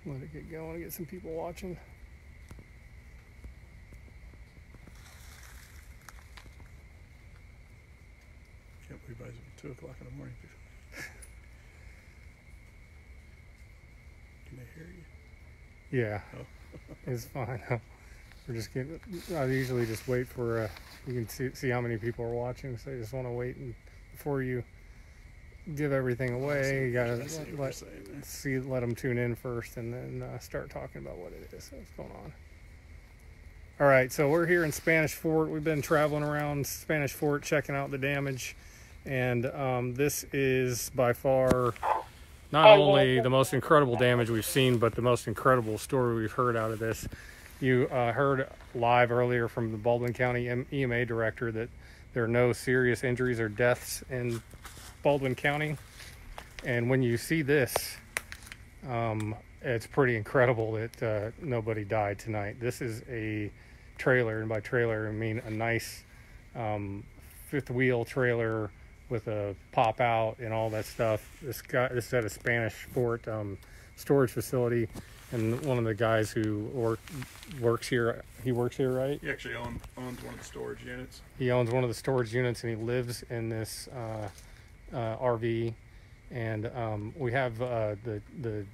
Let it get going, get some people watching. Can't believe it's 2 o'clock in the morning. Can they hear you? Yeah, it's fine. We're just getting. I usually just wait for. You can see how many people are watching, so you just want to wait before you give everything away. You gotta let them tune in first, and then start talking about what it is that's going on. All right, so we're here in Spanish Fort. We've been traveling around Spanish Fort, checking out the damage, and this is by far not only the most incredible damage we've seen, but the most incredible story we've heard out of this. You heard live earlier from the Baldwin County EMA director that there are no serious injuries or deaths in Baldwin County. And when you see this, it's pretty incredible that nobody died tonight. This is a trailer, and by trailer I mean a nice fifth wheel trailer with a pop out and all that stuff. This is at a Spanish Fort storage facility, and one of the guys who works here, he works here, right? He actually owns one of the storage units. He owns one of the storage units, and he lives in this RV. And we have the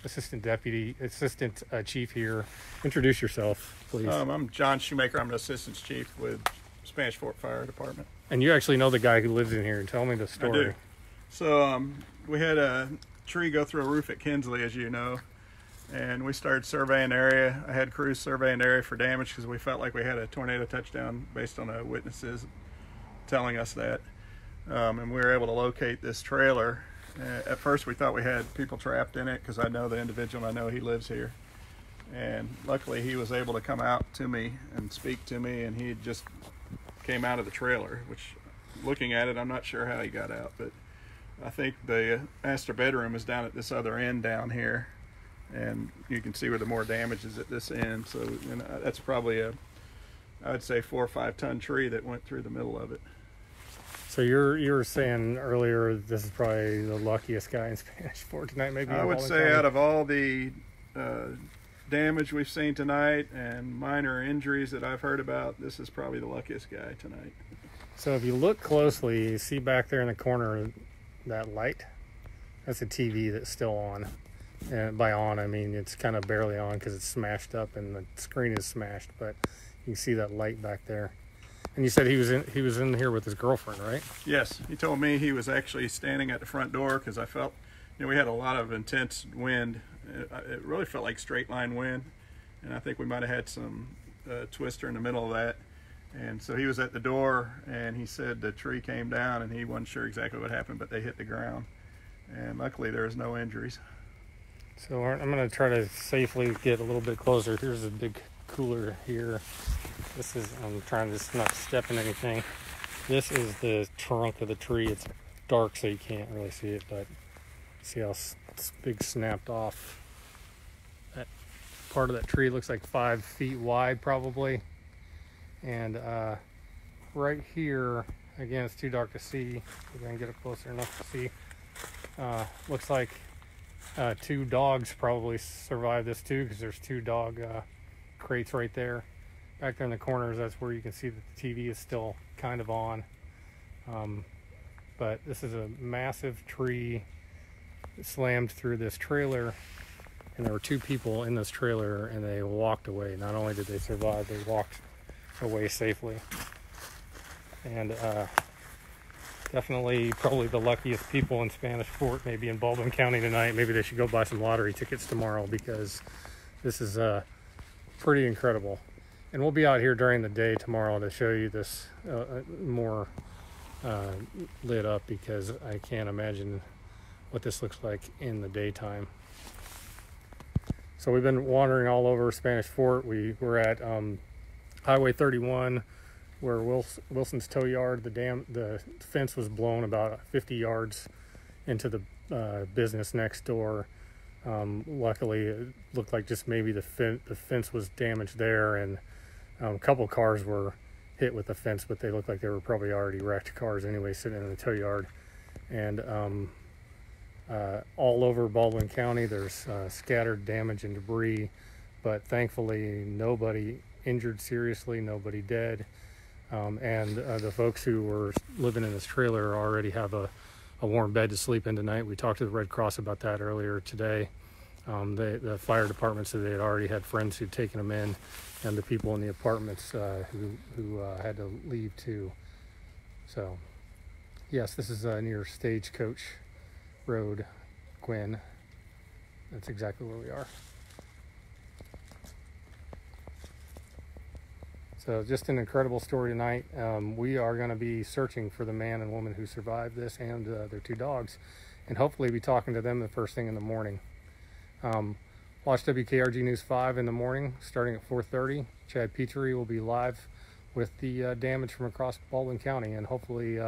assistant chief here. Introduce yourself, please. I'm John Shoemaker. I'm an assistant chief with Spanish Fort Fire Department. And you actually know the guy who lives in here. Tell me the story. I do. So we had a tree go through a roof at Kinsley, as you know, and we started surveying the area. I had crews surveying the area for damage because we felt like we had a tornado touchdown based on witnesses telling us that. And we were able to locate this trailer. At first we thought we had people trapped in it because I know the individual and I know he lives here. And luckily he was able to come out to me and speak to me, and he just came out of the trailer, which, looking at it, I'm not sure how he got out, but I think the master bedroom is down at this other end down here, and you can see where the more damage is at this end. So that's probably I would say 4 or 5 ton tree that went through the middle of it. So you were saying earlier this is probably the luckiest guy in Spanish Fort tonight, maybe? I would say out of all the damage we've seen tonight and minor injuries that I've heard about, this is probably the luckiest guy tonight. So if you look closely, you see back there in the corner that light? That's a TV that's still on. And by on, I mean it's kind of barely on because it's smashed up and the screen is smashed, but you can see that light back there. And you said he was in here with his girlfriend, right? Yes, he told me he was actually standing at the front door because I felt, we had a lot of intense wind. It really felt like straight line wind, and I think we might have had some twister in the middle of that. And so he was at the door, and he said the tree came down, and he wasn't sure exactly what happened, but they hit the ground. And luckily there was no injuries. So I'm going to try to safely get a little bit closer. Here's a big cooler here. I'm trying to just not step in anything. This is the trunk of the tree. It's dark so you can't really see it, but see how it's big snapped off. That part of that tree looks like 5 feet wide probably. And right here, again, it's too dark to see. We're going to get it closer enough to see. Looks like 2 dogs probably survived this too, because there's 2 dog crates right there. Back there in the corners, that's where you can see that the TV is still kind of on. But this is a massive tree that slammed through this trailer, and there were 2 people in this trailer, and they walked away. Not only did they survive, they walked away safely. And definitely probably the luckiest people in Spanish Fort, maybe in Baldwin County tonight. Maybe they should go buy some lottery tickets tomorrow, because this is pretty incredible. And we'll be out here during the day tomorrow to show you this more lit up, because I can't imagine what this looks like in the daytime. So we've been wandering all over Spanish Fort. We were at Highway 31, where Wilson's Tow Yard. The fence was blown about 50 yards into the business next door. Luckily, it looked like just maybe the fence was damaged there, and a couple cars were hit with the fence, but they looked like they were probably already wrecked cars anyway, sitting in the tow yard. And all over Baldwin County. There's scattered damage and debris, but thankfully nobody injured seriously, nobody dead. And the folks who were living in this trailer already have a warm bed to sleep in tonight. We talked to the Red Cross about that earlier today. The fire department said they had already had friends who'd taken them in, and the people in the apartments who had to leave too. So, yes, this is near Stagecoach Road, Gwynn. That's exactly where we are. So just an incredible story tonight. We are going to be searching for the man and woman who survived this and their 2 dogs, and hopefully be talking to them the first thing in the morning. Watch WKRG News 5 in the morning starting at 4:30. Chad Petrie will be live with the damage from across Baldwin County, and hopefully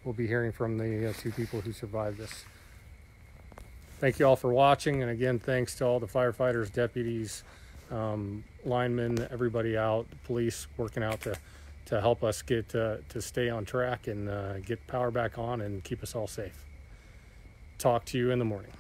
we'll be hearing from the 2 people who survived this. Thank you all for watching, and again, thanks to all the firefighters, deputies, linemen, everybody out, the police working out to help us get to stay on track and get power back on and keep us all safe. Talk to you in the morning.